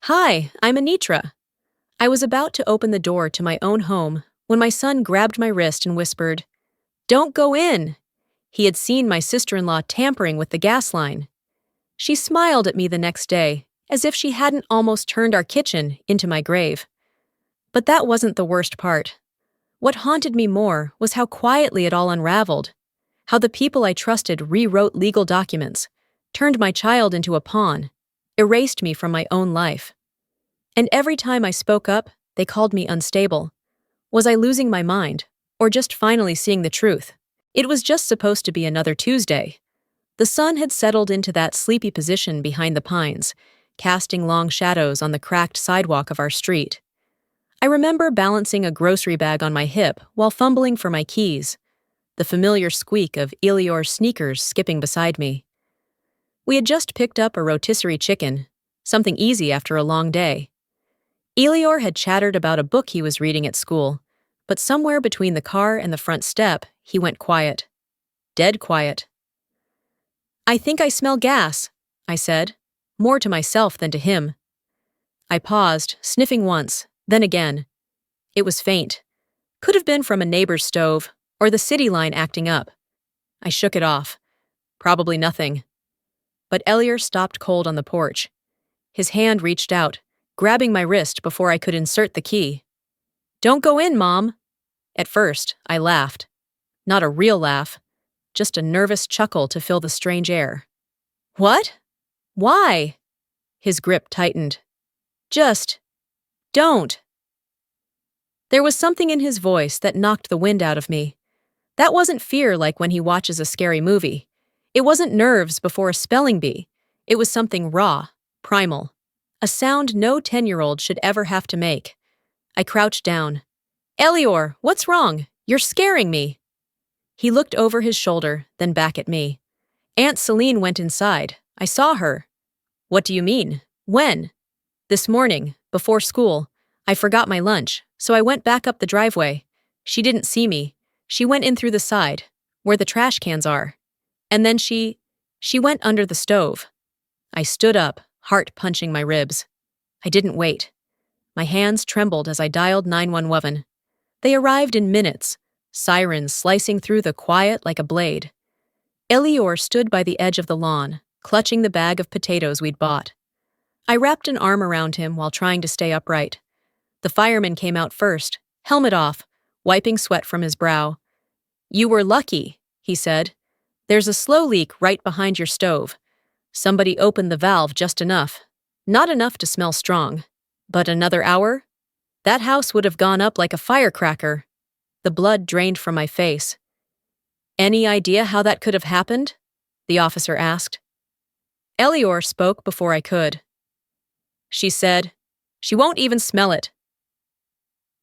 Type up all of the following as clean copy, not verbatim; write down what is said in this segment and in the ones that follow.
Hi, I'm Anitra. I was about to open the door to my own home when my son grabbed my wrist and whispered, "Don't go in." He had seen my sister-in-law tampering with the gas line. She smiled at me the next day, as if she hadn't almost turned our kitchen into my grave. But that wasn't the worst part. What haunted me more was how quietly it all unraveled, how the people I trusted rewrote legal documents, turned my child into a pawn, erased me from my own life. And every time I spoke up, they called me unstable. Was I losing my mind, or just finally seeing the truth? It was just supposed to be another Tuesday. The sun had settled into that sleepy position behind the pines, casting long shadows on the cracked sidewalk of our street. I remember balancing a grocery bag on my hip while fumbling for my keys, the familiar squeak of Elior's sneakers skipping beside me. We had just picked up a rotisserie chicken, something easy after a long day. Elior had chattered about a book he was reading at school, but somewhere between the car and the front step, he went quiet. Dead quiet. "I think I smell gas," I said, more to myself than to him. I paused, sniffing once, then again. It was faint. Could have been from a neighbor's stove, or the city line acting up. I shook it off. Probably nothing. But Elior stopped cold on the porch. His hand reached out, grabbing my wrist before I could insert the key. "Don't go in, Mom." At first, I laughed. Not a real laugh, just a nervous chuckle to fill the strange air. "What? Why?" His grip tightened. "Just don't." There was something in his voice that knocked the wind out of me. That wasn't fear like when he watches a scary movie. It wasn't nerves before a spelling bee. It was something raw, primal. A sound no 10-year-old should ever have to make. I crouched down. "Elior, what's wrong? You're scaring me." He looked over his shoulder, then back at me. "Aunt Celine went inside. I saw her." "What do you mean? When?" "This morning, before school. I forgot my lunch, so I went back up the driveway. She didn't see me. She went in through the side, where the trash cans are. And then she went under the stove." I stood up, heart punching my ribs. I didn't wait. My hands trembled as I dialed 911. They arrived in minutes, sirens slicing through the quiet like a blade. Elior stood by the edge of the lawn, clutching the bag of potatoes we'd bought. I wrapped an arm around him while trying to stay upright. The fireman came out first, helmet off, wiping sweat from his brow. "You were lucky," he said. "There's a slow leak right behind your stove. Somebody opened the valve just enough. Not enough to smell strong. But another hour? That house would have gone up like a firecracker." The blood drained from my face. "Any idea how that could have happened?" the officer asked. Elior spoke before I could. "She said, she won't even smell it."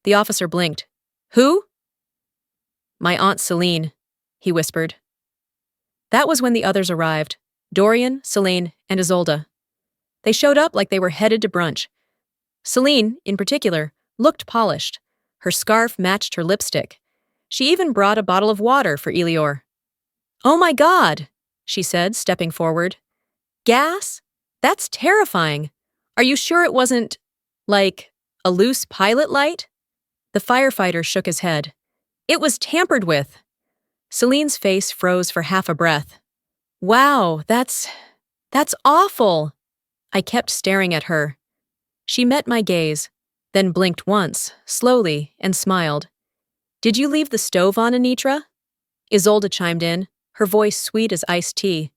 The officer blinked. "Who?" "My Aunt Celine," he whispered. That was when the others arrived. Dorian, Celine, and Isolde. They showed up like they were headed to brunch. Celine, in particular, looked polished. Her scarf matched her lipstick. She even brought a bottle of water for Elior. "Oh my God," she said, stepping forward. "Gas? That's terrifying. Are you sure it wasn't, like, a loose pilot light?" The firefighter shook his head. "It was tampered with." Celine's face froze for half a breath. "Wow, that's awful." I kept staring at her. She met my gaze, then blinked once, slowly, and smiled. "Did you leave the stove on, Anitra?" Isolde chimed in, her voice sweet as iced tea.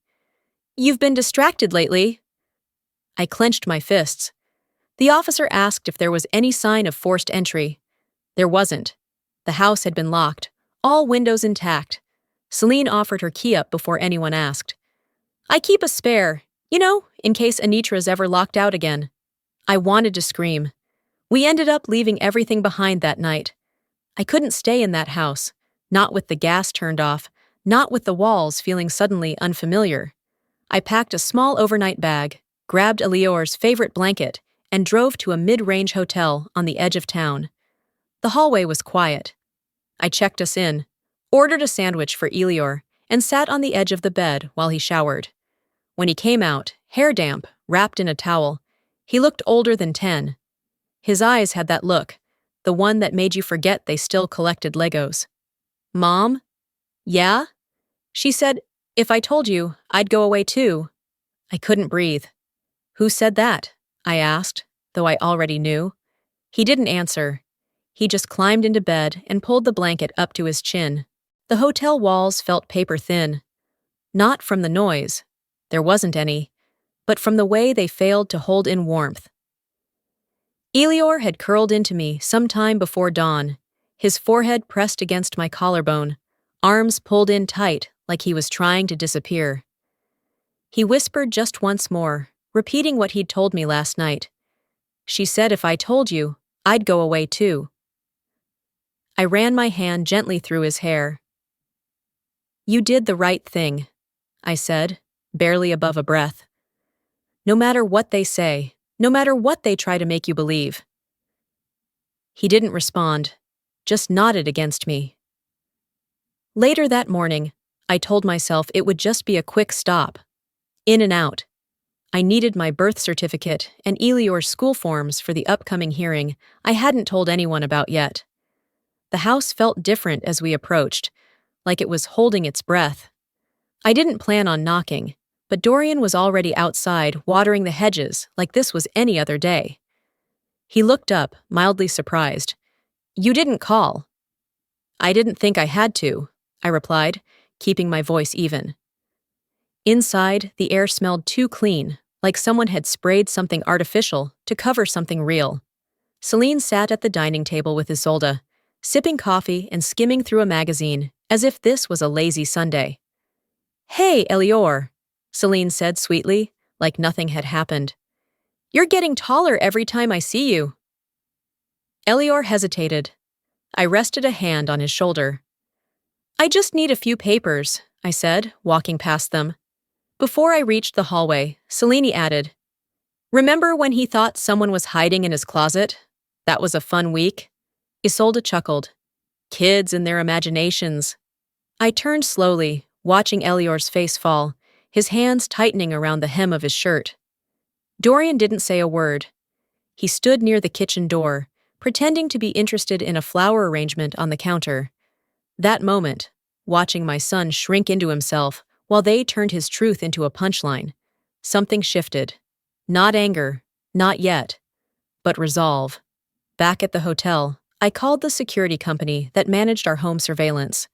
"You've been distracted lately." I clenched my fists. The officer asked if there was any sign of forced entry. There wasn't. The house had been locked, all windows intact. Celine offered her key up before anyone asked. "I keep a spare, in case Anitra's ever locked out again." I wanted to scream. We ended up leaving everything behind that night. I couldn't stay in that house, not with the gas turned off, not with the walls feeling suddenly unfamiliar. I packed a small overnight bag, grabbed Elior's favorite blanket, and drove to a mid-range hotel on the edge of town. The hallway was quiet. I checked us in, ordered a sandwich for Elior, and sat on the edge of the bed while he showered. When he came out, hair damp, wrapped in a towel, He looked older than 10. His eyes had that look, the one that made you forget they still collected Legos. Mom? Yeah? She said, if I told you, I'd go away too. I couldn't breathe. Who said that? I asked, though I already knew. He didn't answer. He just climbed into bed and pulled the blanket up to his chin. The hotel walls felt paper thin. Not from the noise. There wasn't any. But from the way they failed to hold in warmth. Elior had curled into me some time before dawn, his forehead pressed against my collarbone, arms pulled in tight like he was trying to disappear. He whispered just once more, repeating what he'd told me last night. She said if I told you, I'd go away too. I ran my hand gently through his hair. You did the right thing, I said, barely above a breath. No matter what they say, no matter what they try to make you believe. He didn't respond, just nodded against me. Later that morning, I told myself it would just be a quick stop. In and out. I needed my birth certificate and Elior's school forms for the upcoming hearing I hadn't told anyone about yet. The house felt different as we approached, like it was holding its breath. I didn't plan on knocking, but Dorian was already outside watering the hedges like this was any other day. He looked up, mildly surprised. You didn't call. I didn't think I had to, I replied, keeping my voice even. Inside, the air smelled too clean, like someone had sprayed something artificial to cover something real. Celine sat at the dining table with Isolde, sipping coffee and skimming through a magazine, as if this was a lazy Sunday. Hey, Elior, Celine said sweetly, like nothing had happened. You're getting taller every time I see you. Elior hesitated. I rested a hand on his shoulder. I just need a few papers, I said, walking past them. Before I reached the hallway, Celine added, Remember when he thought someone was hiding in his closet? That was a fun week. Isolde chuckled. Kids and their imaginations. I turned slowly, watching Elior's face fall, his hands tightening around the hem of his shirt. Dorian didn't say a word. He stood near the kitchen door, pretending to be interested in a flower arrangement on the counter. That moment, watching my son shrink into himself while they turned his truth into a punchline, something shifted. Not anger, not yet, but resolve. Back at the hotel, I called the security company that managed our home surveillance.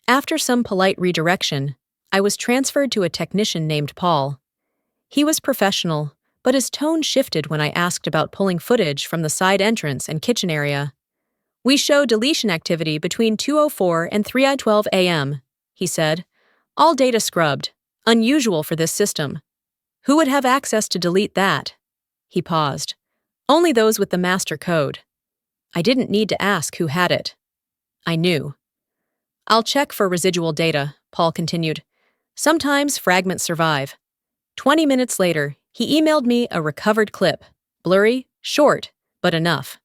After some polite redirection, I was transferred to a technician named Paul. He was professional, but his tone shifted when I asked about pulling footage from the side entrance and kitchen area. We show deletion activity between 2:04 and 3:12 a.m., he said. All data scrubbed. Unusual for this system. Who would have access to delete that? He paused. Only those with the master code. I didn't need to ask who had it. I knew. I'll check for residual data, Paul continued. Sometimes fragments survive. 20 minutes later, he emailed me a recovered clip. Blurry, short, but enough.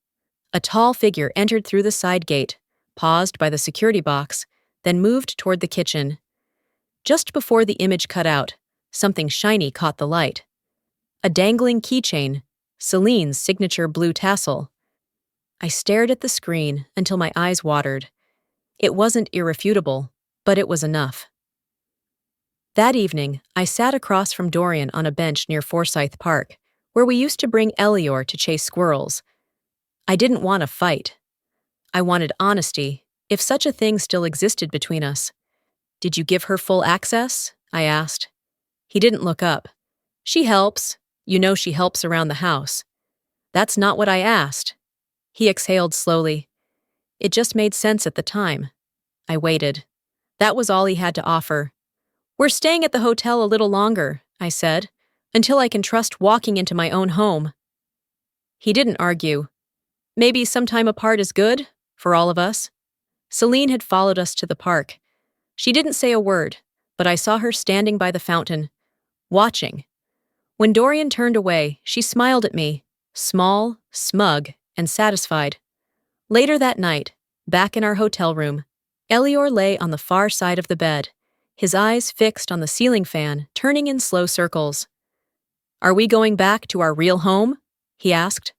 A tall figure entered through the side gate, paused by the security box, then moved toward the kitchen. Just before the image cut out, something shiny caught the light. A dangling keychain, Celine's signature blue tassel. I stared at the screen until my eyes watered. It wasn't irrefutable, but it was enough. That evening, I sat across from Dorian on a bench near Forsyth Park, where we used to bring Elior to chase squirrels. I didn't want a fight. I wanted honesty, if such a thing still existed between us. Did you give her full access? I asked. He didn't look up. She helps. You know she helps around the house. That's not what I asked. He exhaled slowly. It just made sense at the time. I waited. That was all he had to offer. We're staying at the hotel a little longer, I said, until I can trust walking into my own home. He didn't argue. Maybe some time apart is good, for all of us. Celine had followed us to the park. She didn't say a word, but I saw her standing by the fountain, watching. When Dorian turned away, she smiled at me, small, smug, and satisfied. Later that night, back in our hotel room, Elior lay on the far side of the bed, his eyes fixed on the ceiling fan, turning in slow circles. Are we going back to our real home? He asked.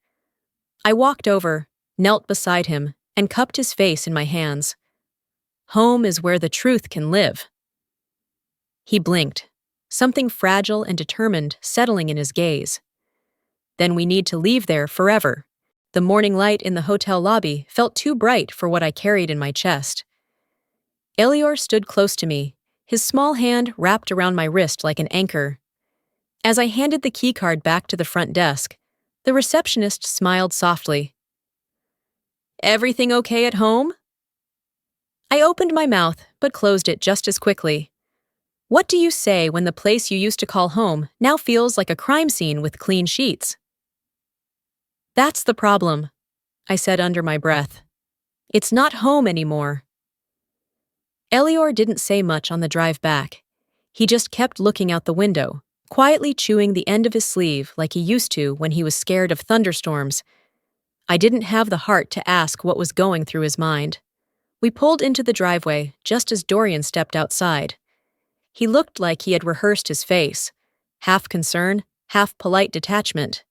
I walked over, knelt beside him, and cupped his face in my hands. Home is where the truth can live. He blinked, something fragile and determined settling in his gaze. Then we need to leave there forever. The morning light in the hotel lobby felt too bright for what I carried in my chest. Elior stood close to me, his small hand wrapped around my wrist like an anchor. As I handed the keycard back to the front desk, the receptionist smiled softly. Everything okay at home? I opened my mouth, but closed it just as quickly. What do you say when the place you used to call home now feels like a crime scene with clean sheets? That's the problem, I said under my breath. It's not home anymore. Elior didn't say much on the drive back. He just kept looking out the window, quietly chewing the end of his sleeve like he used to when he was scared of thunderstorms. I didn't have the heart to ask what was going through his mind. We pulled into the driveway just as Dorian stepped outside. He looked like he had rehearsed his face, half concern, half polite detachment.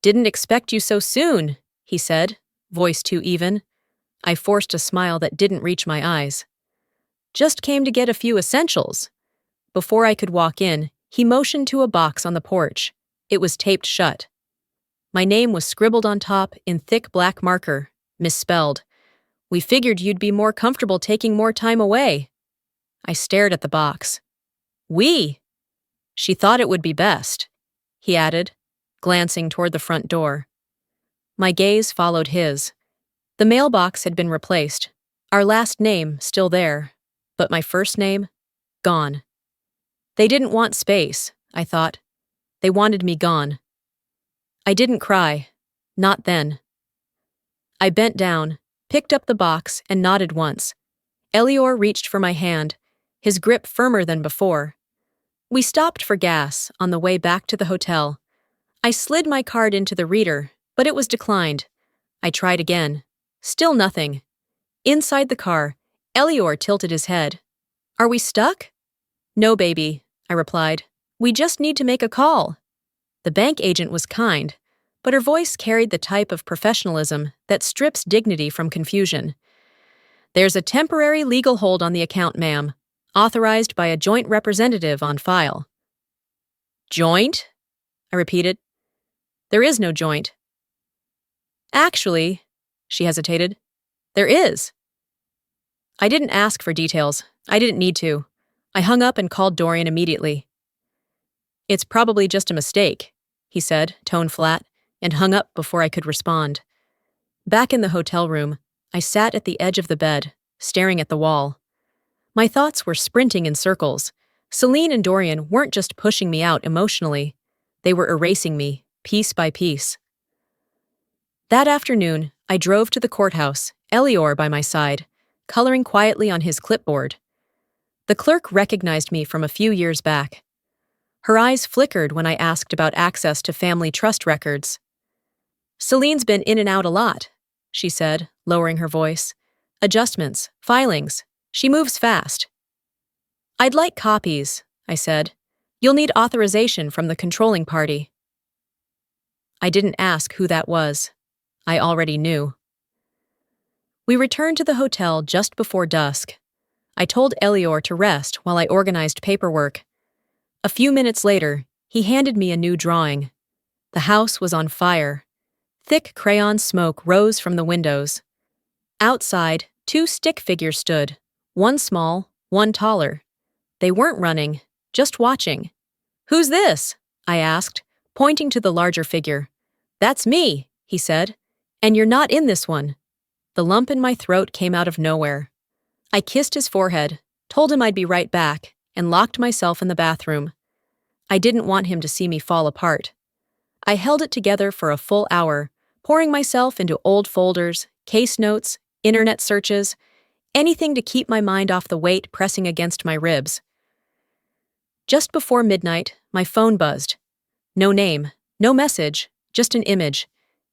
Didn't expect you so soon, he said, voice too even. I forced a smile that didn't reach my eyes. Just came to get a few essentials. Before I could walk in, he motioned to a box on the porch. It was taped shut. My name was scribbled on top in thick black marker, misspelled. We figured you'd be more comfortable taking more time away. I stared at the box. We? She thought it would be best, he added, glancing toward the front door. My gaze followed his. The mailbox had been replaced, our last name still there, but my first name, gone. They didn't want space, I thought. They wanted me gone. I didn't cry. Not then. I bent down, picked up the box, and nodded once. Elior reached for my hand, his grip firmer than before. We stopped for gas on the way back to the hotel. I slid my card into the reader, but it was declined. I tried again. Still nothing. Inside the car, Elior tilted his head. Are we stuck? No, baby, I replied. We just need to make a call. The bank agent was kind, but her voice carried the type of professionalism that strips dignity from confusion. There's a temporary legal hold on the account, ma'am, authorized by a joint representative on file. Joint? I repeated. There is no joint. Actually, she hesitated, there is. I didn't ask for details. I didn't need to. I hung up and called Dorian immediately. It's probably just a mistake, he said, tone flat, and hung up before I could respond. Back in the hotel room, I sat at the edge of the bed, staring at the wall. My thoughts were sprinting in circles. Celine and Dorian weren't just pushing me out emotionally. They were erasing me, piece by piece. That afternoon, I drove to the courthouse, Elior by my side, coloring quietly on his clipboard. The clerk recognized me from a few years back. Her eyes flickered when I asked about access to family trust records. Celine's been in and out a lot, she said, lowering her voice. Adjustments, filings. She moves fast. I'd like copies, I said. You'll need authorization from the controlling party. I didn't ask who that was. I already knew. We returned to the hotel just before dusk. I told Elior to rest while I organized paperwork. A few minutes later, he handed me a new drawing. The house was on fire. Thick crayon smoke rose from the windows. Outside, two stick figures stood, one small, one taller. They weren't running, just watching. Who's this? I asked, pointing to the larger figure. That's me, he said. And you're not in this one. The lump in my throat came out of nowhere. I kissed his forehead, told him I'd be right back, and locked myself in the bathroom. I didn't want him to see me fall apart. I held it together for a full hour, pouring myself into old folders, case notes, internet searches, anything to keep my mind off the weight pressing against my ribs. Just before midnight, my phone buzzed. No name, no message, just an image.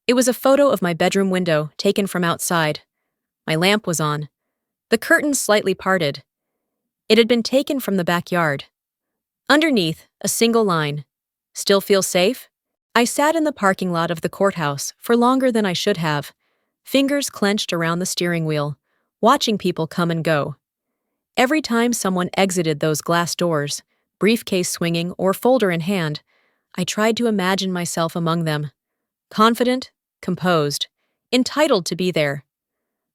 It was a photo of my bedroom window taken from outside. My lamp was on. The curtains slightly parted. It had been taken from the backyard. Underneath, a single line. Still feel safe? I sat in the parking lot of the courthouse for longer than I should have, fingers clenched around the steering wheel, watching people come and go. Every time someone exited those glass doors, briefcase swinging or folder in hand, I tried to imagine myself among them, confident, composed, entitled to be there.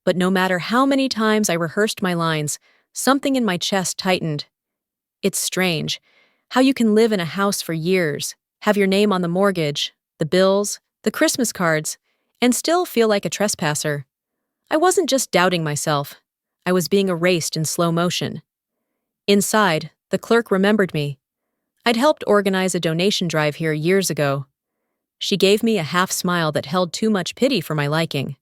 But no matter how many times I rehearsed my lines, something in my chest tightened. It's strange how you can live in a house for years, have your name on the mortgage, the bills, the Christmas cards, and still feel like a trespasser. I wasn't just doubting myself. I was being erased in slow motion. Inside, the clerk remembered me. I'd helped organize a donation drive here years ago. She gave me a half smile that held too much pity for my liking.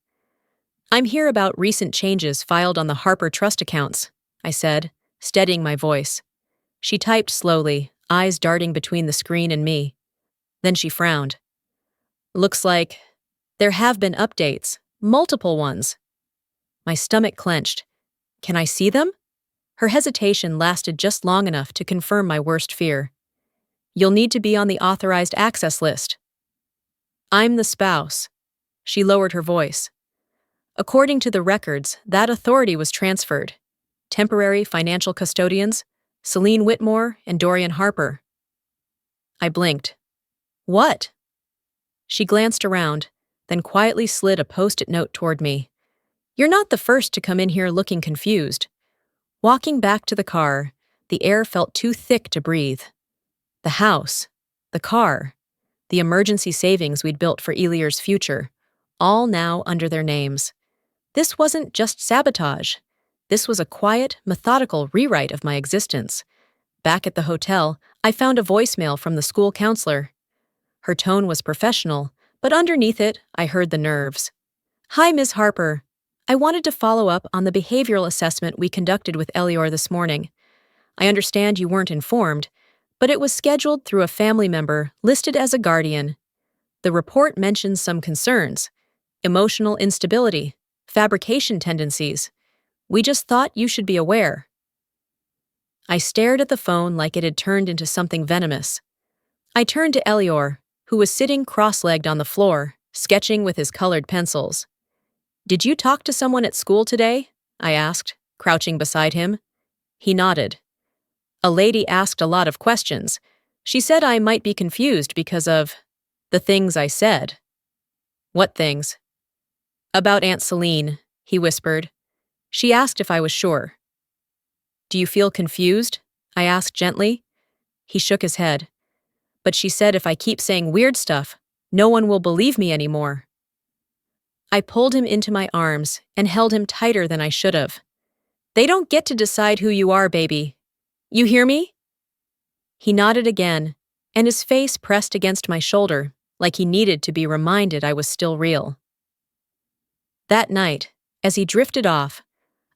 "I'm here about recent changes filed on the Harper Trust accounts," I said, steadying my voice. She typed slowly, eyes darting between the screen and me. Then she frowned. "Looks like there have been updates, multiple ones." My stomach clenched. "Can I see them?" Her hesitation lasted just long enough to confirm my worst fear. "You'll need to be on the authorized access list." "I'm the spouse." She lowered her voice. "According to the records, that authority was transferred. Temporary financial custodians, Celine Whitmore and Dorian Harper." I blinked. "What?" She glanced around, then quietly slid a post-it note toward me. "You're not the first to come in here looking confused." Walking back to the car, the air felt too thick to breathe. The house, the car, the emergency savings we'd built for Elior's future, all now under their names. This wasn't just sabotage. This was a quiet, methodical rewrite of my existence. Back at the hotel, I found a voicemail from the school counselor. Her tone was professional, but underneath it, I heard the nerves. "Hi, Ms. Harper. I wanted to follow up on the behavioral assessment we conducted with Elior this morning. I understand you weren't informed, but it was scheduled through a family member listed as a guardian. The report mentions some concerns: emotional instability, fabrication tendencies. We just thought you should be aware." I stared at the phone like it had turned into something venomous. I turned to Elior, who was sitting cross-legged on the floor, sketching with his colored pencils. "Did you talk to someone at school today?" I asked, crouching beside him. He nodded. "A lady asked a lot of questions. She said I might be confused because of the things I said." "What things?" "About Aunt Celine," he whispered. "She asked if I was sure." "Do you feel confused?" I asked gently. He shook his head. "But she said if I keep saying weird stuff, no one will believe me anymore." I pulled him into my arms and held him tighter than I should have. "They don't get to decide who you are, baby. You hear me?" He nodded again, and his face pressed against my shoulder, like he needed to be reminded I was still real. That night, as he drifted off,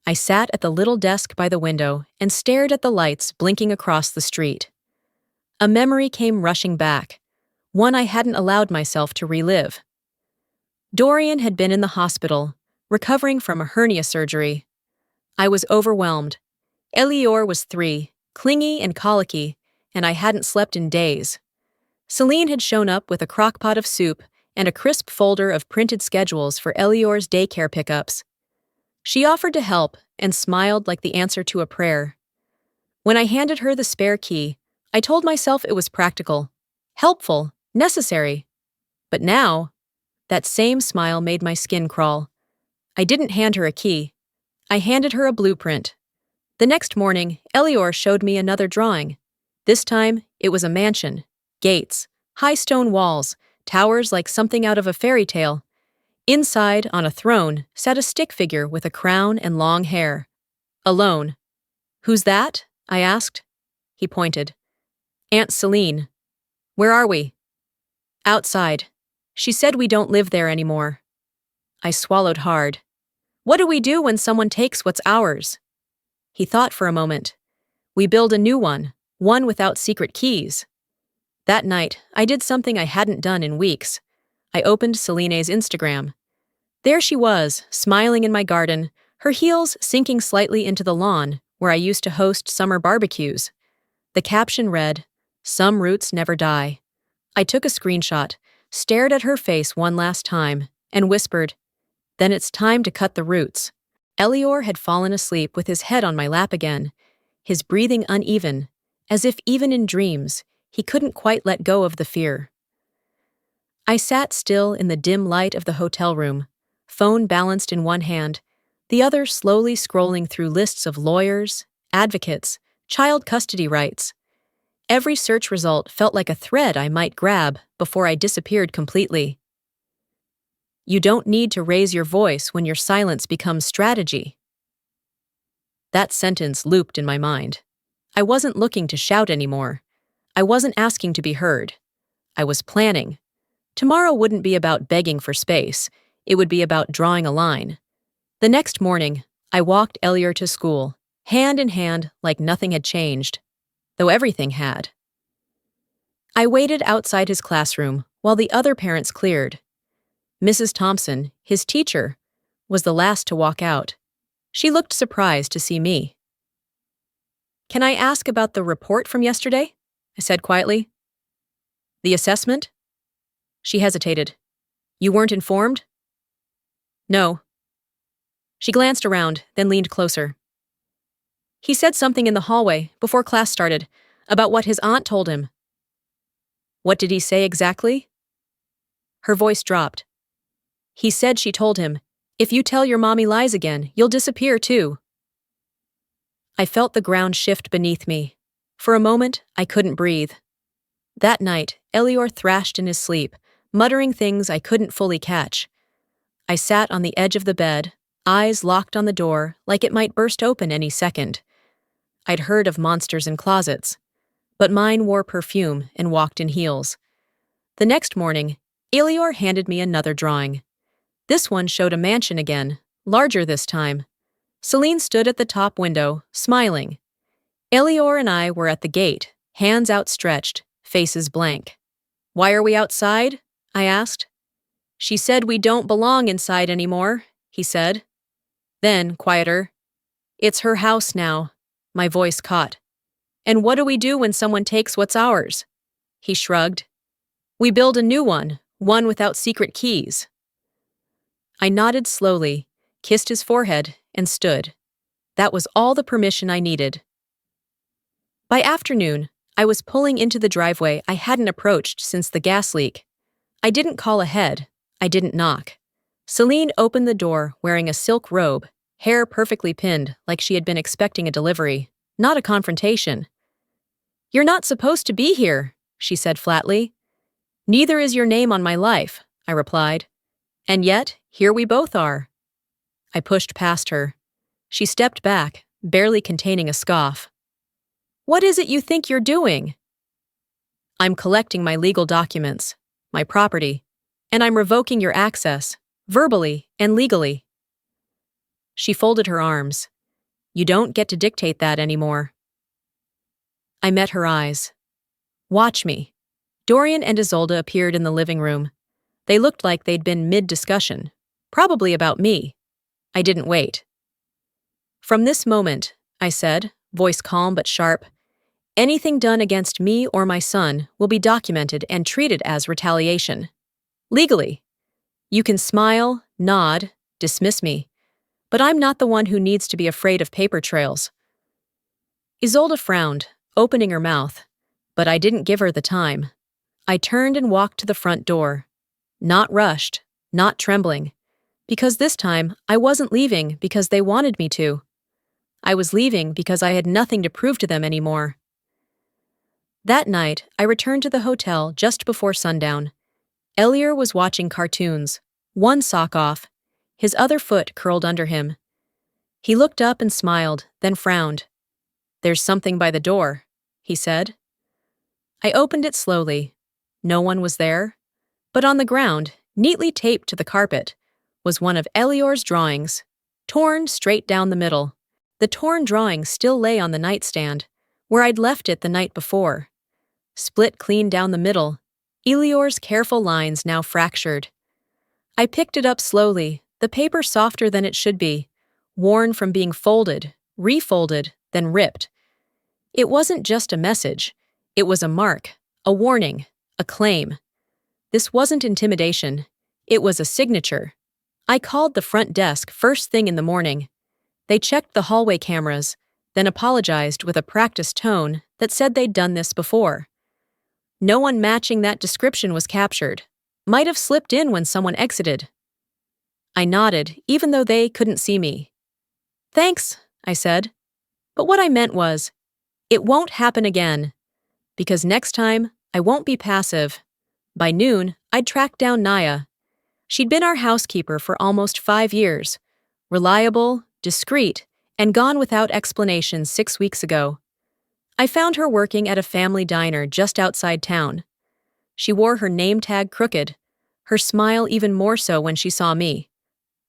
I sat at the little desk by the window and stared at the lights blinking across the street. A memory came rushing back, one I hadn't allowed myself to relive. Dorian had been in the hospital, recovering from a hernia surgery. I was overwhelmed. Elior was 3, clingy and colicky, and I hadn't slept in days. Celine had shown up with a crock-pot of soup and a crisp folder of printed schedules for Elior's daycare pickups. She offered to help and smiled like the answer to a prayer. When I handed her the spare key, I told myself it was practical, helpful, necessary. But now, that same smile made my skin crawl. I didn't hand her a key. I handed her a blueprint. The next morning, Elior showed me another drawing. This time, it was a mansion, gates, high stone walls, towers like something out of a fairy tale. Inside, on a throne, sat a stick figure with a crown and long hair. Alone. "Who's that?" I asked. He pointed. "Aunt Celine." "Where are we?" "Outside. She said we don't live there anymore." I swallowed hard. "What do we do when someone takes what's ours?" He thought for a moment. "We build a new one without secret keys." That night, I did something I hadn't done in weeks. I opened Celine's Instagram. There she was, smiling in my garden, her heels sinking slightly into the lawn where I used to host summer barbecues. The caption read, "Some roots never die." I took a screenshot, stared at her face one last time, and whispered, "Then it's time to cut the roots." Elior had fallen asleep with his head on my lap again, his breathing uneven, as if even in dreams, he couldn't quite let go of the fear. I sat still in the dim light of the hotel room, phone balanced in one hand, the other slowly scrolling through lists of lawyers, advocates, child custody rights. Every search result felt like a thread I might grab before I disappeared completely. You don't need to raise your voice when your silence becomes strategy. That sentence looped in my mind. I wasn't looking to shout anymore. I wasn't asking to be heard. I was planning. Tomorrow wouldn't be about begging for space. It would be about drawing a line. The next morning, I walked Elior to school, hand in hand like nothing had changed, though everything had. I waited outside his classroom while the other parents cleared. Mrs. Thompson, his teacher, was the last to walk out. She looked surprised to see me. "Can I ask about the report from yesterday?" I said quietly. "The assessment?" She hesitated. "You weren't informed?" "No." She glanced around, then leaned closer. "He said something in the hallway before class started about what his aunt told him." "What did he say exactly?" Her voice dropped. "He said she told him, 'If you tell your mommy lies again, you'll disappear too.'" I felt the ground shift beneath me. For a moment, I couldn't breathe. That night, Elior thrashed in his sleep, muttering things I couldn't fully catch. I sat on the edge of the bed, eyes locked on the door like it might burst open any second. I'd heard of monsters in closets, but mine wore perfume and walked in heels. The next morning, Elior handed me another drawing. This one showed a mansion again, larger this time. Celine stood at the top window, smiling. Elior and I were at the gate, hands outstretched, faces blank. "Why are we outside?" I asked. "She said we don't belong inside anymore," he said. Then, quieter, "It's her house now." My voice caught. "And what do we do when someone takes what's ours?" He shrugged. "We build a new one without secret keys." I nodded slowly, kissed his forehead, and stood. That was all the permission I needed. By afternoon, I was pulling into the driveway I hadn't approached since the gas leak. I didn't call ahead. I didn't knock. Celine opened the door wearing a silk robe, hair perfectly pinned like she had been expecting a delivery, not a confrontation. "You're not supposed to be here," she said flatly. "Neither is your name on my life," I replied. "And yet, here we both are." I pushed past her. She stepped back, barely containing a scoff. "What is it you think you're doing?" "I'm collecting my legal documents, my property, and I'm revoking your access, verbally and legally." She folded her arms. "You don't get to dictate that anymore." I met her eyes. "Watch me." Dorian and Isolde appeared in the living room. They looked like they'd been mid-discussion, probably about me. I didn't wait. "From this moment," I said, voice calm but sharp, "anything done against me or my son will be documented and treated as retaliation. Legally. You can smile, nod, dismiss me, but I'm not the one who needs to be afraid of paper trails." Isolde frowned, opening her mouth, but I didn't give her the time. I turned and walked to the front door. Not rushed, not trembling, because this time I wasn't leaving because they wanted me to. I was leaving because I had nothing to prove to them anymore. That night, I returned to the hotel just before sundown. Elior was watching cartoons, one sock off, his other foot curled under him. He looked up and smiled, then frowned. "There's something by the door," he said. I opened it slowly. No one was there, but on the ground, neatly taped to the carpet, was one of Elior's drawings, torn straight down the middle. The torn drawing still lay on the nightstand, where I'd left it the night before. Split clean down the middle, Elior's careful lines now fractured. I picked it up slowly, the paper softer than it should be, worn from being folded, refolded, then ripped. It wasn't just a message. It was a mark, a warning, A claim. This wasn't intimidation. It was a signature. I called the front desk first thing in the morning. They checked the hallway cameras, then apologized with a practiced tone that said they'd done this before. No one matching that description was captured. Might have slipped in when someone exited. I nodded, even though they couldn't see me. Thanks, I said. But what I meant was, it won't happen again. Because next time, I won't be passive. By noon, I'd tracked down Naya. She'd been our housekeeper for almost 5 years. Reliable, discreet, and gone without explanation 6 weeks ago. I found her working at a family diner just outside town. She wore her name tag crooked, her smile even more so when she saw me.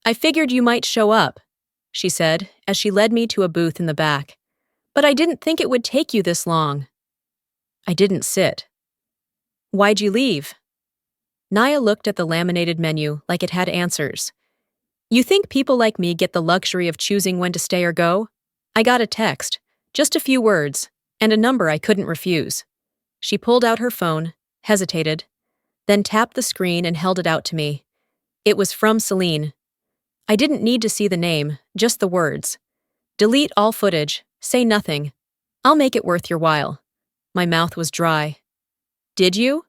I figured you might show up, she said as she led me to a booth in the back. But I didn't think it would take you this long. I didn't sit. Why'd you leave? Naya looked at the laminated menu like it had answers. You think people like me get the luxury of choosing when to stay or go? I got a text, just a few words, and a number I couldn't refuse. She pulled out her phone, hesitated, then tapped the screen and held it out to me. It was from Celine. I didn't need to see the name, just the words. Delete all footage, say nothing. I'll make it worth your while. My mouth was dry. Did you?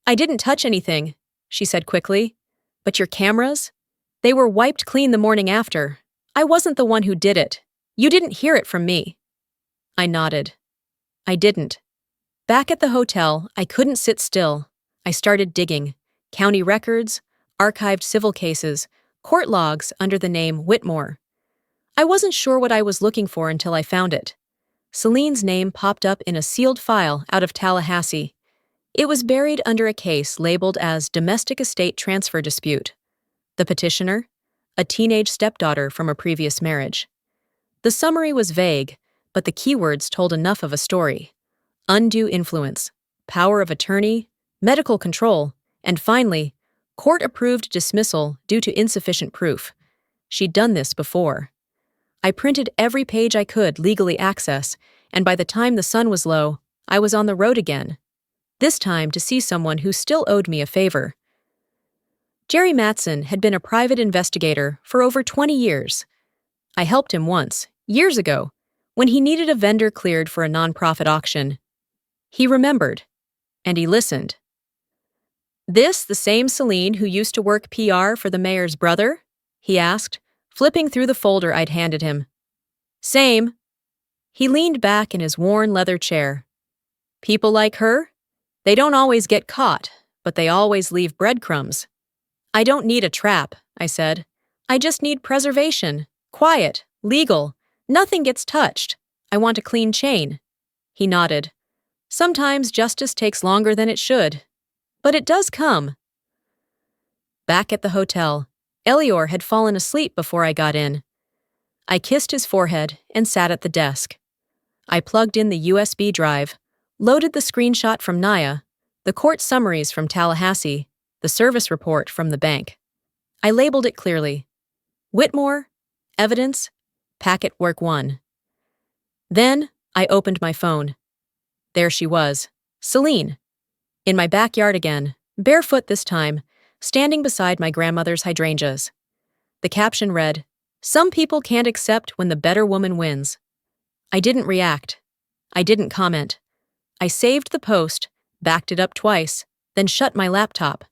I didn't touch anything, she said quickly. But your cameras? They were wiped clean the morning after. I wasn't the one who did it. You didn't hear it from me. I nodded. I didn't. Back at the hotel, I couldn't sit still. I started digging. County records, archived civil cases, court logs under the name Whitmore. I wasn't sure what I was looking for until I found it. Celine's name popped up in a sealed file out of Tallahassee. It was buried under a case labeled as Domestic Estate Transfer Dispute. The petitioner? A teenage stepdaughter from a previous marriage. The summary was vague, but the keywords told enough of a story. Undue influence, power of attorney, medical control, and finally, court-approved dismissal due to insufficient proof. She'd done this before. I printed every page I could legally access, and by the time the sun was low, I was on the road again. This time to see someone who still owed me a favor. Jerry Mattson had been a private investigator for over 20 years. I helped him once, years ago, when he needed a vendor cleared for a nonprofit auction. He remembered, and he listened. This the same Celine who used to work PR for the mayor's brother? He asked, flipping through the folder I'd handed him. Same. He leaned back in his worn leather chair. People like her? They don't always get caught, but they always leave breadcrumbs. I don't need a trap, I said. I just need preservation, quiet, legal. Nothing gets touched. I want a clean chain. He nodded. Sometimes justice takes longer than it should. But it does come. Back at the hotel, Elior had fallen asleep before I got in. I kissed his forehead and sat at the desk. I plugged in the USB drive, loaded the screenshot from Naya, the court summaries from Tallahassee, the service report from the bank. I labeled it clearly. Whitmore, evidence, packet work 1. Then I opened my phone. There she was, Celine. In my backyard again, barefoot this time, standing beside my grandmother's hydrangeas. The caption read, "Some people can't accept when the better woman wins." I didn't react. I didn't comment. I saved the post, backed it up twice, then shut my laptop.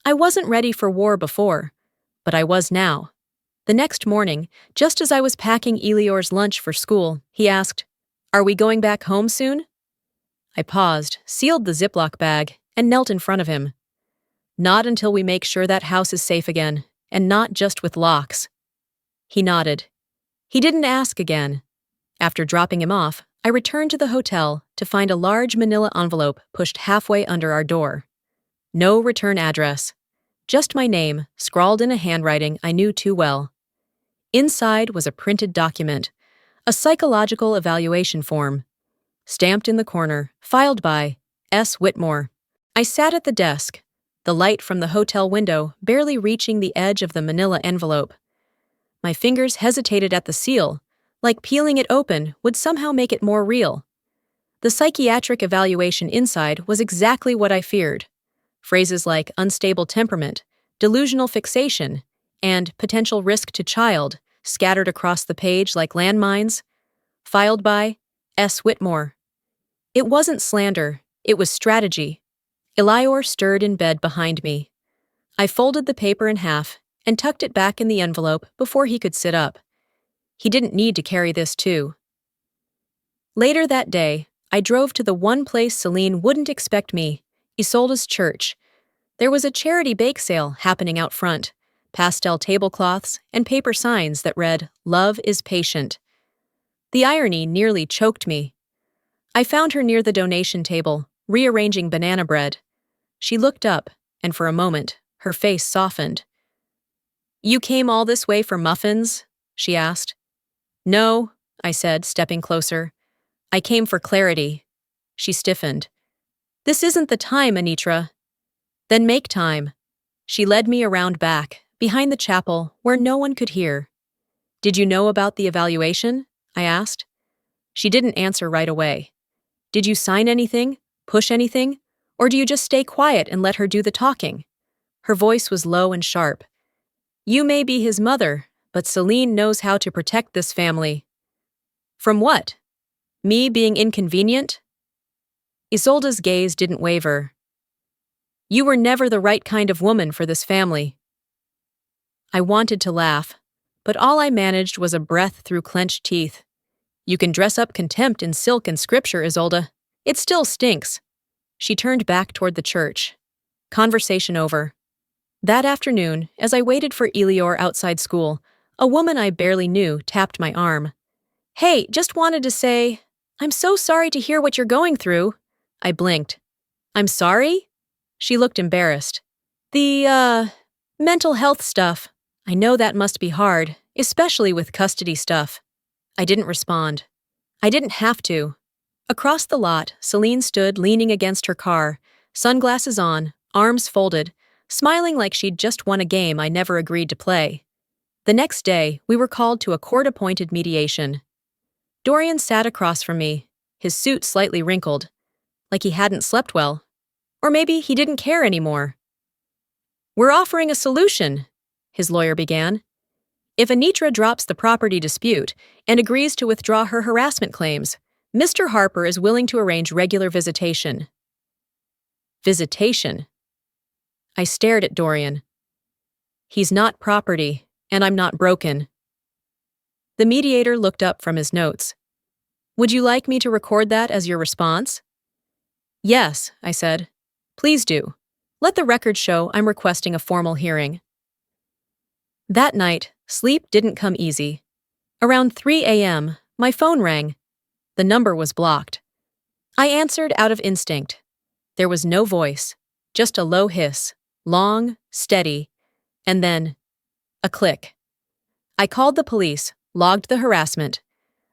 I wasn't ready for war before, but I was now. The next morning, just as I was packing Elior's lunch for school, he asked, "Are we going back home soon?" I paused, sealed the Ziploc bag, and knelt in front of him. Not until we make sure that house is safe again, and not just with locks. He nodded. He didn't ask again. After dropping him off, I returned to the hotel to find a large manila envelope pushed halfway under our door. No return address. Just my name, scrawled in a handwriting I knew too well. Inside was a printed document, a psychological evaluation form. Stamped in the corner, filed by S. Whitmore. I sat at the desk, the light from the hotel window barely reaching the edge of the manila envelope. My fingers hesitated at the seal, like peeling it open would somehow make it more real. The psychiatric evaluation inside was exactly what I feared. Phrases like unstable temperament, delusional fixation, and potential risk to child scattered across the page like landmines. Filed by S. Whitmore. It wasn't slander, it was strategy. Elior stirred in bed behind me. I folded the paper in half and tucked it back in the envelope before he could sit up. He didn't need to carry this too. Later that day, I drove to the one place Celine wouldn't expect me, Isolde's church. There was a charity bake sale happening out front, pastel tablecloths and paper signs that read, "Love is patient." The irony nearly choked me. I found her near the donation table, rearranging banana bread. She looked up, and for a moment, her face softened. "You came all this way for muffins?" she asked. "No," I said, stepping closer. "I came for clarity." She stiffened. "This isn't the time, Anitra." "Then make time." She led me around back, behind the chapel, where no one could hear. "Did you know about the evaluation?" I asked. She didn't answer right away. "Did you sign anything, push anything, or do you just stay quiet and let her do the talking?" Her voice was low and sharp. "You may be his mother, but Celine knows how to protect this family." "From what? Me being inconvenient?" Isolde's gaze didn't waver. "You were never the right kind of woman for this family." I wanted to laugh, but all I managed was a breath through clenched teeth. "You can dress up contempt in silk and scripture, Isolde. It still stinks." She turned back toward the church. Conversation over. That afternoon, as I waited for Elior outside school, a woman I barely knew tapped my arm. "Hey, just wanted to say, I'm so sorry to hear what you're going through." I blinked. "I'm sorry?" She looked embarrassed. The mental health stuff. I know that must be hard, especially with custody stuff." I didn't respond. I didn't have to. Across the lot, Celine stood leaning against her car, sunglasses on, arms folded, smiling like she'd just won a game I never agreed to play. The next day, we were called to a court-appointed mediation. Dorian sat across from me, his suit slightly wrinkled, like he hadn't slept well. Or maybe he didn't care anymore. "We're offering a solution," his lawyer began. "If Anitra drops the property dispute and agrees to withdraw her harassment claims, Mr. Harper is willing to arrange regular visitation." Visitation? I stared at Dorian. "He's not property, and I'm not broken." The mediator looked up from his notes. "Would you like me to record that as your response?" "Yes," I said. "Please do. Let the record show I'm requesting a formal hearing." That night, sleep didn't come easy. Around 3 a.m., my phone rang. The number was blocked. I answered out of instinct. There was no voice, just a low hiss, long, steady, and then a click. I called the police, logged the harassment.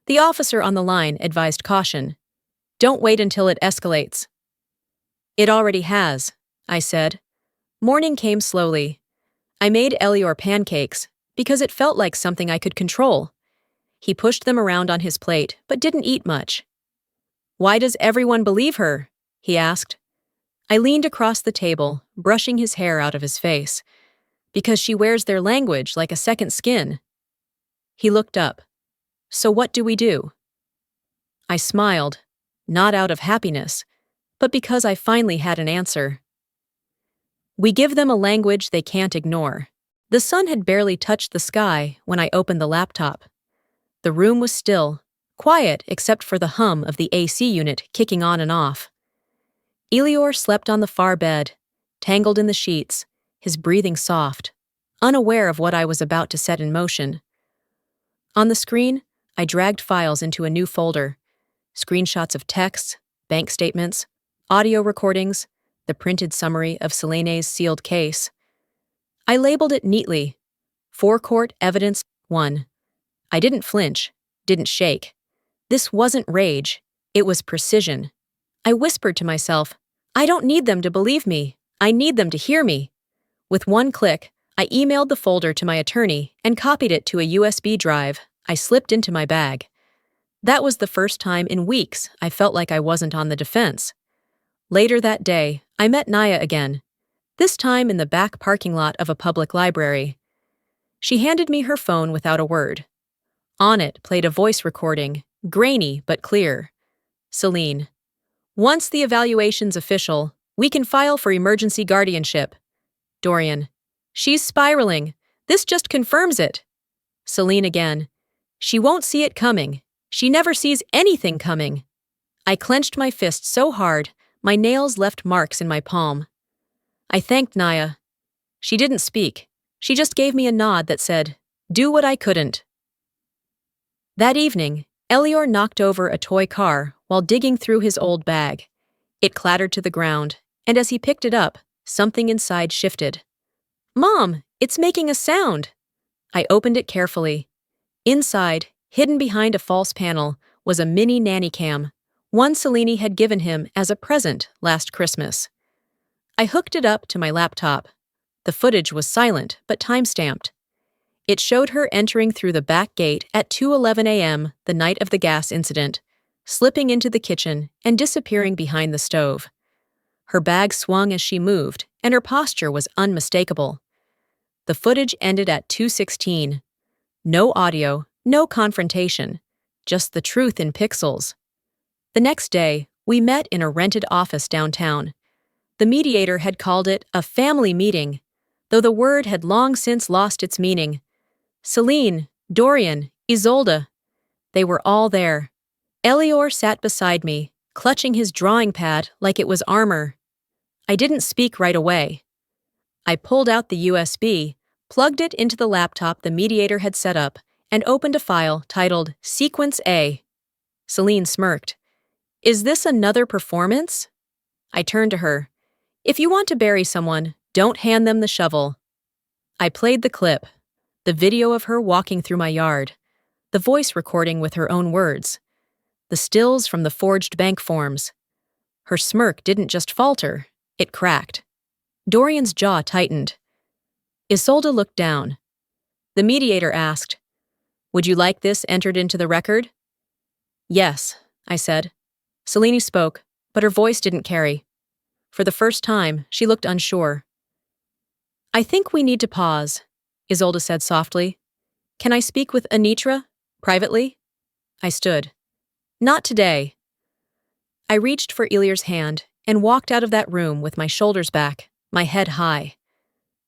The officer on the line advised caution. "Don't wait until it escalates." "It already has," I said. Morning came slowly. I made Elior pancakes because it felt like something I could control. He pushed them around on his plate, but didn't eat much. "Why does everyone believe her?" he asked. I leaned across the table, brushing his hair out of his face. "Because she wears their language like a second skin." He looked up. "So what do we do?" I smiled, not out of happiness, but because I finally had an answer. "We give them a language they can't ignore." The sun had barely touched the sky when I opened the laptop. The room was still, quiet except for the hum of the AC unit kicking on and off. Elior slept on the far bed, tangled in the sheets, his breathing soft, unaware of what I was about to set in motion. On the screen, I dragged files into a new folder, screenshots of texts, bank statements, audio recordings, the printed summary of Selene's sealed case. I labeled it neatly, Forecourt Evidence 1. I didn't flinch, didn't shake. This wasn't rage, it was precision. I whispered to myself, I don't need them to believe me, I need them to hear me. With one click, I emailed the folder to my attorney and copied it to a USB drive I slipped into my bag. That was the first time in weeks I felt like I wasn't on the defense. Later that day, I met Naya again, this time in the back parking lot of a public library. She handed me her phone without a word. On it played a voice recording, grainy but clear. Celine. Once the evaluation's official, we can file for emergency guardianship. Dorian. She's spiraling. This just confirms it. Celine again. She won't see it coming. She never sees anything coming. I clenched my fist so hard, my nails left marks in my palm. I thanked Naya. She didn't speak. She just gave me a nod that said, "Do what I couldn't." That evening, Elior knocked over a toy car while digging through his old bag. It clattered to the ground, and as he picked it up, something inside shifted. "Mom, it's making a sound." I opened it carefully. Inside, hidden behind a false panel, was a mini nanny cam, one Celine had given him as a present last Christmas. I hooked it up to my laptop. The footage was silent but time-stamped. It showed her entering through the back gate at 2:11 a.m. the night of the gas incident, slipping into the kitchen and disappearing behind the stove. Her bag swung as she moved, and her posture was unmistakable. The footage ended at 2:16. No audio, no confrontation, just the truth in pixels. The next day, we met in a rented office downtown. The mediator had called it a family meeting, though the word had long since lost its meaning. Celine, Dorian, Isolde. They were all there. Elior sat beside me, clutching his drawing pad like it was armor. I didn't speak right away. I pulled out the USB, plugged it into the laptop the mediator had set up, and opened a file titled Sequence A. Celine smirked. "Is this another performance?" I turned to her. "If you want to bury someone, don't hand them the shovel." I played the clip, the video of her walking through my yard, the voice recording with her own words, the stills from the forged bank forms. Her smirk didn't just falter, it cracked. Dorian's jaw tightened. Isolde looked down. The mediator asked, "Would you like this entered into the record?" "Yes," I said. Celine spoke, but her voice didn't carry. For the first time, she looked unsure. "I think we need to pause," Isolde said softly. "Can I speak with Anitra, privately?" I stood. "Not today." I reached for Elior's hand and walked out of that room with my shoulders back, my head high.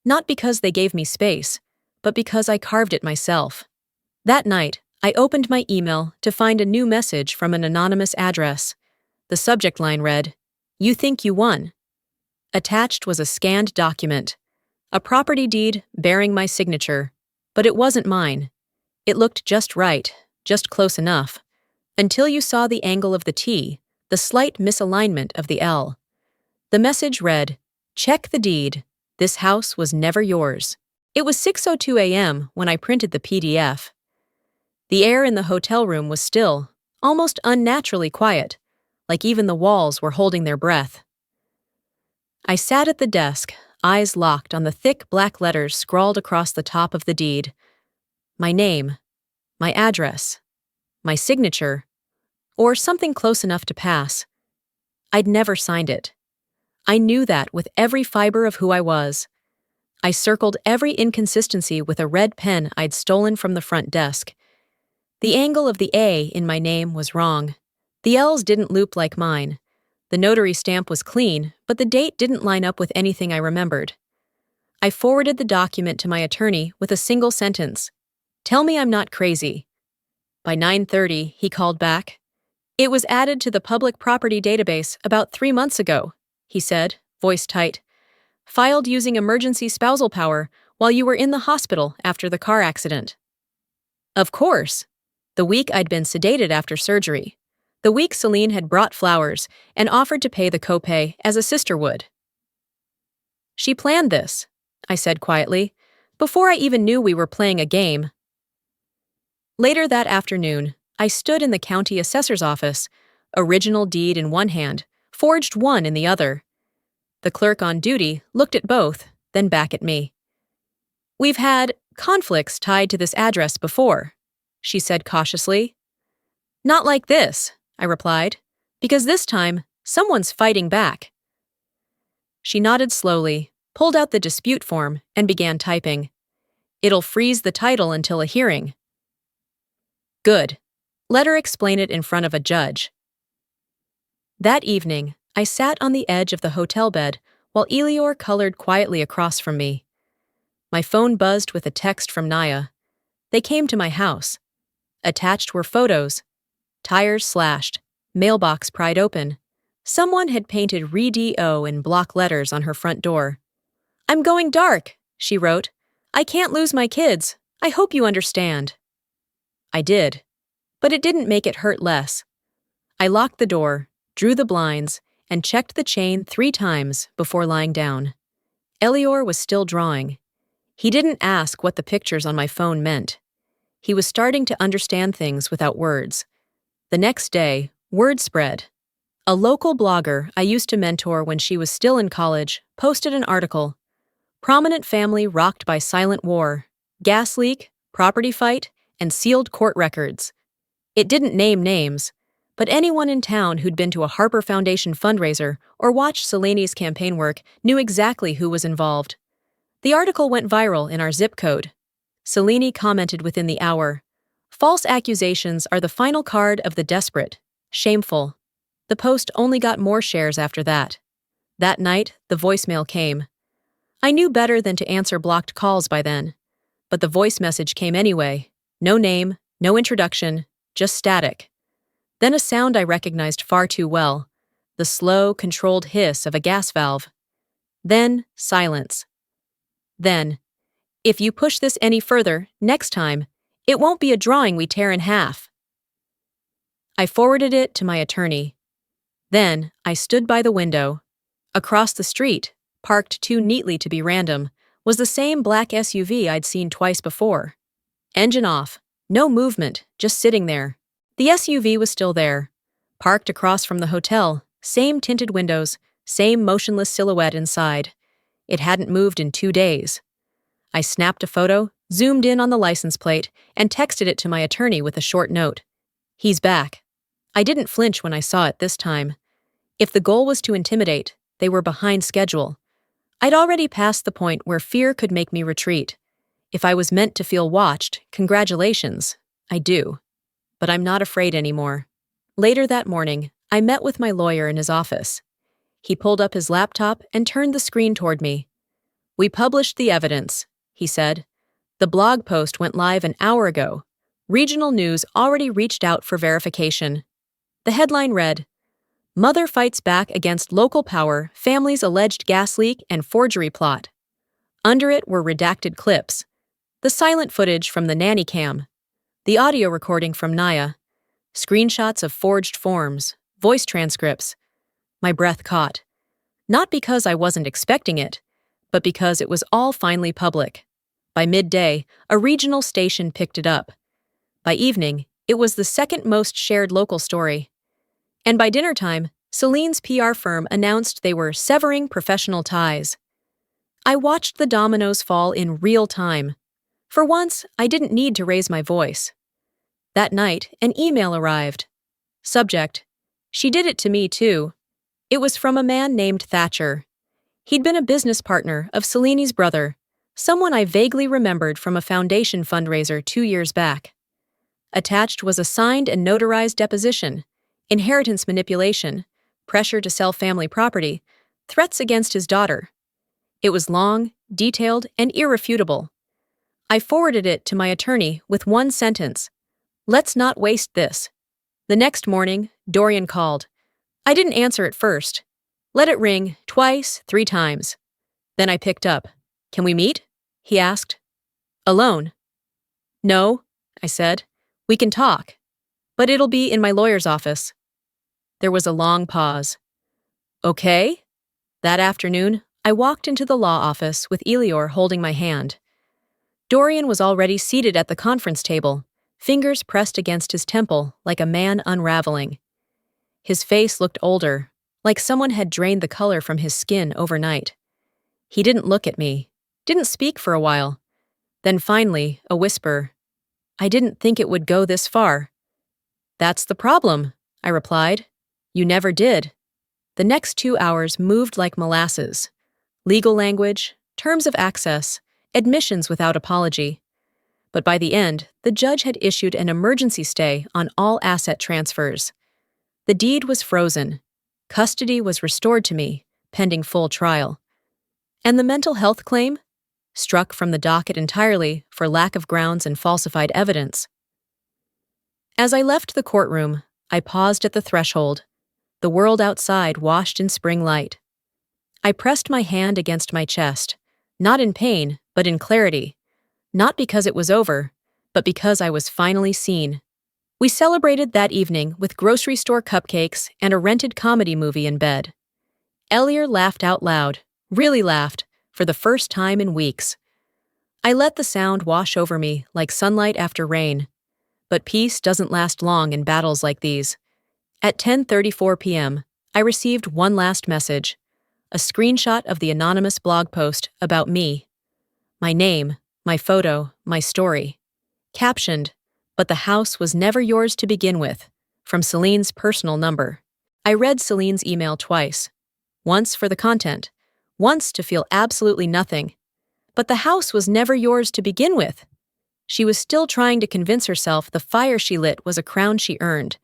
Not because they gave me space, but because I carved it myself. That night, I opened my email to find a new message from an anonymous address. The subject line read, "You think you won." Attached was a scanned document, a property deed bearing my signature, but it wasn't mine. It looked just right, just close enough, until you saw the angle of the T, the slight misalignment of the L. The message read, "Check the deed. This house was never yours." It was 6:02 a.m. when I printed the PDF. The air in the hotel room was still, almost unnaturally quiet, like even the walls were holding their breath. I sat at the desk, eyes locked on the thick black letters scrawled across the top of the deed. My name, my address, my signature, or something close enough to pass. I'd never signed it. I knew that with every fiber of who I was. I circled every inconsistency with a red pen I'd stolen from the front desk. The angle of the A in my name was wrong. The L's didn't loop like mine. The notary stamp was clean, but the date didn't line up with anything I remembered. I forwarded the document to my attorney with a single sentence. "Tell me I'm not crazy." By 9:30, he called back. "It was added to the public property database about 3 months ago," he said, voice tight. "Filed using emergency spousal power while you were in the hospital after the car accident." Of course. The week I'd been sedated after surgery. The week Celine had brought flowers and offered to pay the copay as a sister would. "She planned this," I said quietly, "before I even knew we were playing a game." Later that afternoon, I stood in the county assessor's office, original deed in one hand, forged one in the other. The clerk on duty looked at both, then back at me. "We've had conflicts tied to this address before," she said cautiously. Not like this, I replied, because this time, someone's fighting back. She nodded slowly, pulled out the dispute form, and began typing. It'll freeze the title until a hearing. Good. Let her explain it in front of a judge. That evening, I sat on the edge of the hotel bed while Elior colored quietly across from me. My phone buzzed with a text from Naya. They came to my house. Attached were photos. Tires slashed, mailbox pried open. Someone had painted REDO in block letters on her front door. I'm going dark, she wrote. I can't lose my kids. I hope you understand. I did, but it didn't make it hurt less. I locked the door, drew the blinds, and checked the chain 3 times before lying down. Elior was still drawing. He didn't ask what the pictures on my phone meant. He was starting to understand things without words. The next day, word spread. A local blogger I used to mentor when she was still in college posted an article. Prominent family rocked by silent war, gas leak, property fight, and sealed court records. It didn't name names, but anyone in town who'd been to a Harper Foundation fundraiser or watched Seleni's campaign work knew exactly who was involved. The article went viral in our zip code. Seleni commented within the hour. False accusations are the final card of the desperate. Shameful. The post only got more shares after that. That night, the voicemail came. I knew better than to answer blocked calls by then. But the voice message came anyway. No name, no introduction, just static. Then a sound I recognized far too well. The slow, controlled hiss of a gas valve. Then, silence. Then, if you push this any further, next time, it won't be a drawing we tear in half. I forwarded it to my attorney. Then, I stood by the window. Across the street, parked too neatly to be random, was the same black SUV I'd seen twice before. Engine off, no movement, just sitting there. The SUV was still there. Parked across from the hotel, same tinted windows, same motionless silhouette inside. It hadn't moved in 2 days. I snapped a photo, zoomed in on the license plate, and texted it to my attorney with a short note. He's back. I didn't flinch when I saw it this time. If the goal was to intimidate, they were behind schedule. I'd already passed the point where fear could make me retreat. If I was meant to feel watched, congratulations. I do. But I'm not afraid anymore. Later that morning, I met with my lawyer in his office. He pulled up his laptop and turned the screen toward me. We published the evidence, he said. The blog post went live an hour ago. Regional news already reached out for verification. The headline read, Mother fights back against local power, family's alleged gas leak and forgery plot. Under it were redacted clips. The silent footage from the nanny cam. The audio recording from Naya. Screenshots of forged forms, voice transcripts. My breath caught. Not because I wasn't expecting it, but because it was all finally public. By midday, a regional station picked it up. By evening, it was the second most shared local story. And by dinner time, Celine's PR firm announced they were severing professional ties. I watched the dominoes fall in real time. For once, I didn't need to raise my voice. That night, an email arrived. Subject: She did it to me too. It was from a man named Thatcher. He'd been a business partner of Seleni's brother, someone I vaguely remembered from a foundation fundraiser 2 years back. Attached was a signed and notarized deposition, inheritance manipulation, pressure to sell family property, threats against his daughter. It was long, detailed, and irrefutable. I forwarded it to my attorney with one sentence: Let's not waste this. The next morning, Dorian called. I didn't answer at first. Let it ring twice, 3 times. Then I picked up. Can we meet? He asked. Alone? No, I said. We can talk. But it'll be in my lawyer's office. There was a long pause. Okay. That afternoon, I walked into the law office with Elior holding my hand. Dorian was already seated at the conference table, fingers pressed against his temple like a man unraveling. His face looked older, like someone had drained the color from his skin overnight. He didn't look at me, didn't speak for a while. Then finally, a whisper. I didn't think it would go this far. That's the problem, I replied. You never did. The next 2 hours moved like molasses. Legal language, terms of access, admissions without apology. But by the end, the judge had issued an emergency stay on all asset transfers. The deed was frozen. Custody was restored to me, pending full trial. And the mental health claim? Struck from the docket entirely for lack of grounds and falsified evidence. As I left the courtroom, I paused at the threshold. The world outside washed in spring light. I pressed my hand against my chest, not in pain, but in clarity. Not because it was over, but because I was finally seen. We celebrated that evening with grocery store cupcakes and a rented comedy movie in bed. Elior laughed out loud, really laughed, for the first time in weeks. I let the sound wash over me like sunlight after rain. But peace doesn't last long in battles like these. At 10:34 p.m., I received one last message, a screenshot of the anonymous blog post about me. My name, my photo, my story. Captioned, "But the house was never yours to begin with," from Celine's personal number. I read Celine's email twice. Once for the content, once to feel absolutely nothing. But the house was never yours to begin with. She was still trying to convince herself the fire she lit was a crown she earned.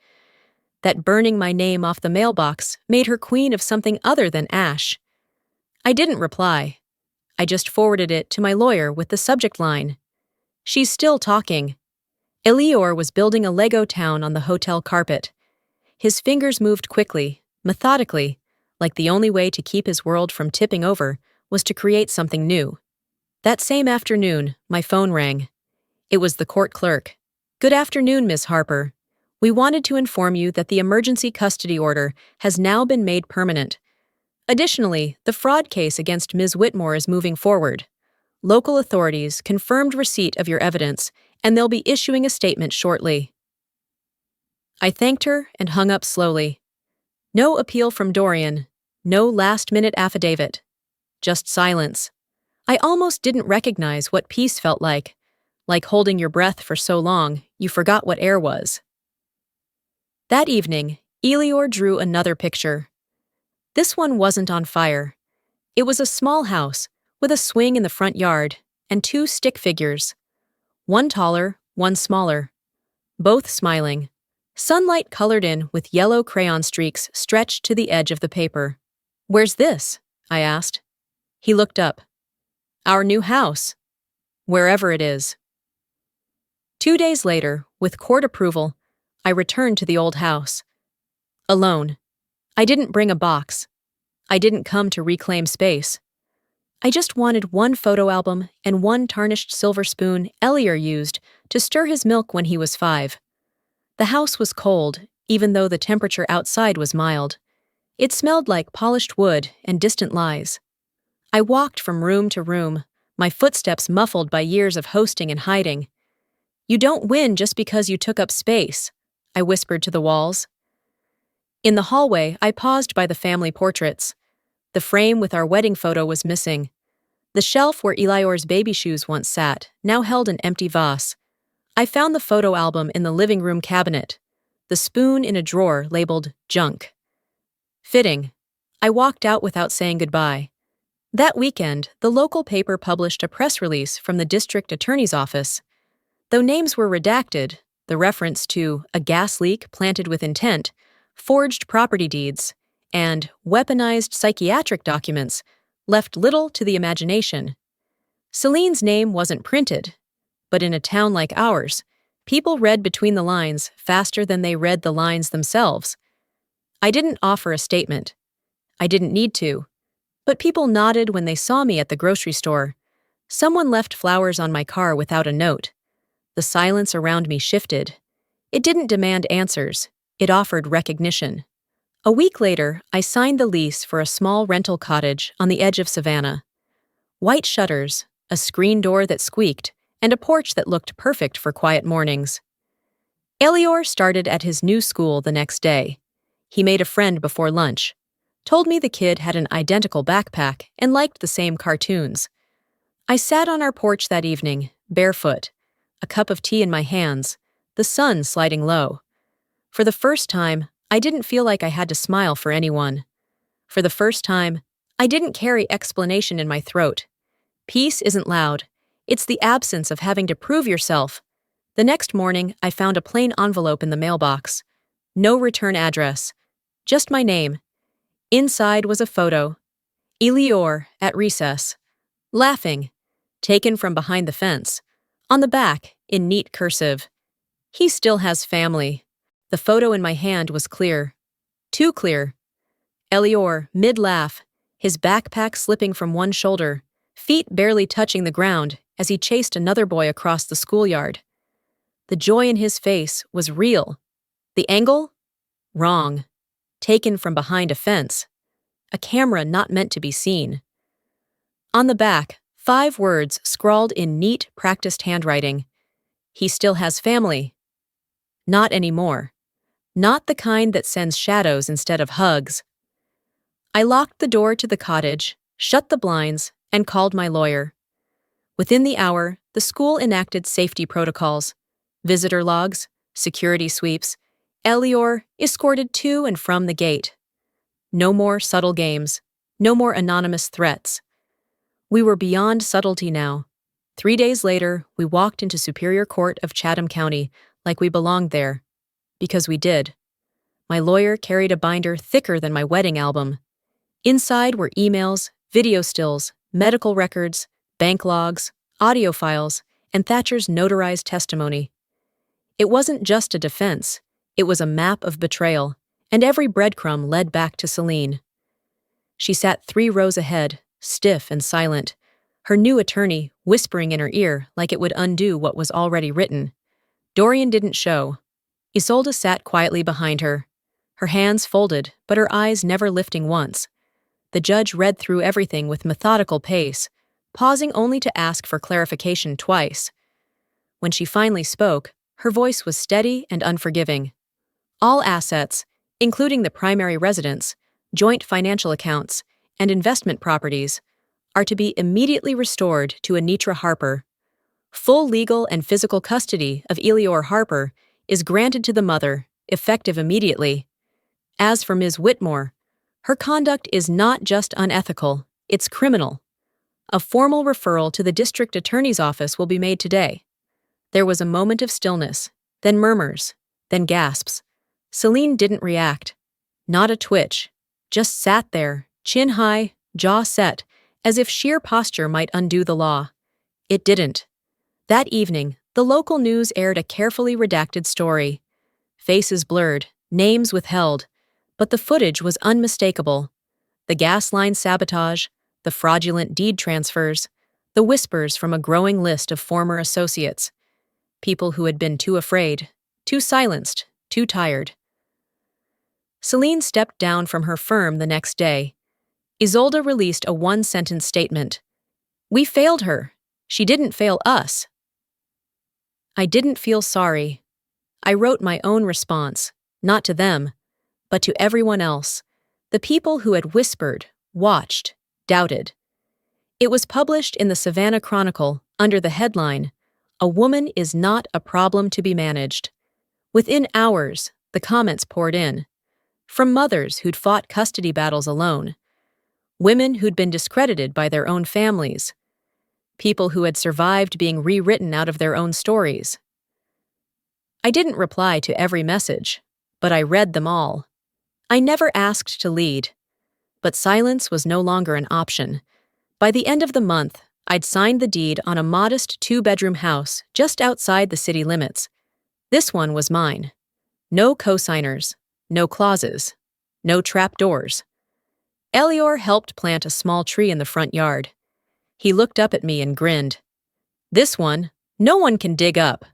That burning my name off the mailbox made her queen of something other than ash. I didn't reply. I just forwarded it to my lawyer with the subject line, "She's still talking." Elior was building a Lego town on the hotel carpet. His fingers moved quickly, methodically, like the only way to keep his world from tipping over was to create something new. That same afternoon, my phone rang. It was the court clerk. "Good afternoon, Miss Harper. We wanted to inform you that the emergency custody order has now been made permanent. Additionally, the fraud case against Ms. Whitmore is moving forward. Local authorities confirmed receipt of your evidence, and they'll be issuing a statement shortly." I thanked her and hung up slowly. No appeal from Dorian, no last-minute affidavit. Just silence. I almost didn't recognize what peace felt like holding your breath for so long you forgot what air was. That evening, Elior drew another picture. This one wasn't on fire. It was a small house with a swing in the front yard and two stick figures. One taller, one smaller. Both smiling. Sunlight colored in with yellow crayon streaks stretched to the edge of the paper. "Where's this?" I asked. He looked up. "Our new house. Wherever it is." 2 days later, with court approval, I returned to the old house. Alone. I didn't bring a box. I didn't come to reclaim space. I just wanted one photo album and one tarnished silver spoon Elior used to stir his milk when he was 5. The house was cold, even though the temperature outside was mild. It smelled like polished wood and distant lies. I walked from room to room, my footsteps muffled by years of hosting and hiding. "You don't win just because you took up space," I whispered to the walls. In the hallway, I paused by the family portraits. The frame with our wedding photo was missing. The shelf where Elior's baby shoes once sat now held an empty vase. I found the photo album in the living room cabinet, the spoon in a drawer labeled junk. Fitting. I walked out without saying goodbye. That weekend, the local paper published a press release from the district attorney's office. Though names were redacted, the reference to a gas leak planted with intent, forged property deeds, and weaponized psychiatric documents left little to the imagination. Celine's name wasn't printed, but in a town like ours, people read between the lines faster than they read the lines themselves. I didn't offer a statement. I didn't need to. But people nodded when they saw me at the grocery store. Someone left flowers on my car without a note. The silence around me shifted. It didn't demand answers. It offered recognition. A week later, I signed the lease for a small rental cottage on the edge of Savannah. White shutters, a screen door that squeaked, and a porch that looked perfect for quiet mornings. Elior started at his new school the next day. He made a friend before lunch. Told me the kid had an identical backpack and liked the same cartoons. I sat on our porch that evening, barefoot, a cup of tea in my hands, the sun sliding low. For the first time, I didn't feel like I had to smile for anyone. For the first time, I didn't carry explanation in my throat. Peace isn't loud. It's the absence of having to prove yourself. The next morning, I found a plain envelope in the mailbox. No return address. Just my name. Inside was a photo. Elior, at recess. Laughing. Taken from behind the fence. On the back, in neat cursive. He still has family. The photo in my hand was clear. Too clear. Elior, mid-laugh, his backpack slipping from one shoulder, feet barely touching the ground as he chased another boy across the schoolyard. The joy in his face was real. The angle? Wrong. Taken from behind a fence. A camera not meant to be seen. On the back, 5 words scrawled in neat, practiced handwriting. He still has family. Not anymore. Not the kind that sends shadows instead of hugs. I locked the door to the cottage, shut the blinds, and called my lawyer. Within the hour, the school enacted safety protocols, visitor logs, security sweeps. Elior escorted to and from the gate. No more subtle games, no more anonymous threats. We were beyond subtlety now. 3 days later, we walked into Superior Court of Chatham County like we belonged there. Because we did. My lawyer carried a binder thicker than my wedding album. Inside were emails, video stills, medical records, bank logs, audio files, and Thatcher's notarized testimony. It wasn't just a defense. It was a map of betrayal, and every breadcrumb led back to Celine. She sat 3 rows ahead, stiff and silent, her new attorney whispering in her ear like it would undo what was already written. Dorian didn't show. Isolde sat quietly behind her, her hands folded, but her eyes never lifting once. The judge read through everything with methodical pace, pausing only to ask for clarification twice. When she finally spoke, her voice was steady and unforgiving. All assets, including the primary residence, joint financial accounts, and investment properties, are to be immediately restored to Anitra Harper. Full legal and physical custody of Elior Harper is granted to the mother, effective immediately. As for Ms. Whitmore, her conduct is not just unethical, it's criminal. A formal referral to the district attorney's office will be made today. There was a moment of stillness, then murmurs, then gasps. Celine didn't react. Not a twitch. Just sat there, chin high, jaw set, as if sheer posture might undo the law. It didn't. That evening, the local news aired a carefully redacted story. Faces blurred, names withheld, but the footage was unmistakable. The gas line sabotage, the fraudulent deed transfers, the whispers from a growing list of former associates. People who had been too afraid, too silenced, too tired. Celine stepped down from her firm the next day. Isolde released a 1-sentence statement. "We failed her. She didn't fail us." I didn't feel sorry. I wrote my own response, not to them, but to everyone else, the people who had whispered, watched, doubted. It was published in the Savannah Chronicle under the headline, "A Woman is Not a Problem to be Managed." Within hours, the comments poured in. From mothers who'd fought custody battles alone, women who'd been discredited by their own families, people who had survived being rewritten out of their own stories. I didn't reply to every message, but I read them all. I never asked to lead, but silence was no longer an option. By the end of the month, I'd signed the deed on a modest 2-bedroom house just outside the city limits. This one was mine. No co-signers, no clauses, no trapdoors. Elior helped plant a small tree in the front yard. He looked up at me and grinned. "This one, no one can dig up."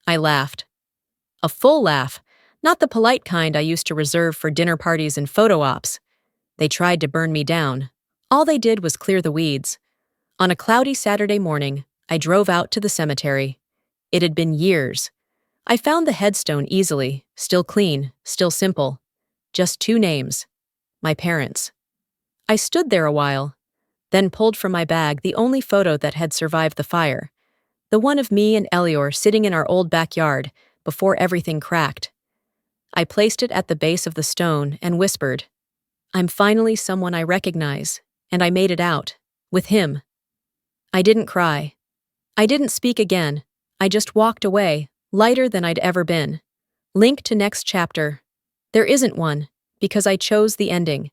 I laughed. A full laugh, not the polite kind I used to reserve for dinner parties and photo ops. They tried to burn me down. All they did was clear the weeds. On a cloudy Saturday morning, I drove out to the cemetery. It had been years. I found the headstone easily, still clean, still simple. Just 2 names. My parents. I stood there a while, then pulled from my bag the only photo that had survived the fire, the one of me and Elior sitting in our old backyard before everything cracked. I placed it at the base of the stone and whispered, "I'm finally someone I recognize," and I made it out. With him. I didn't cry. I didn't speak again. I just walked away, lighter than I'd ever been. Link to next chapter. There isn't one, because I chose the ending.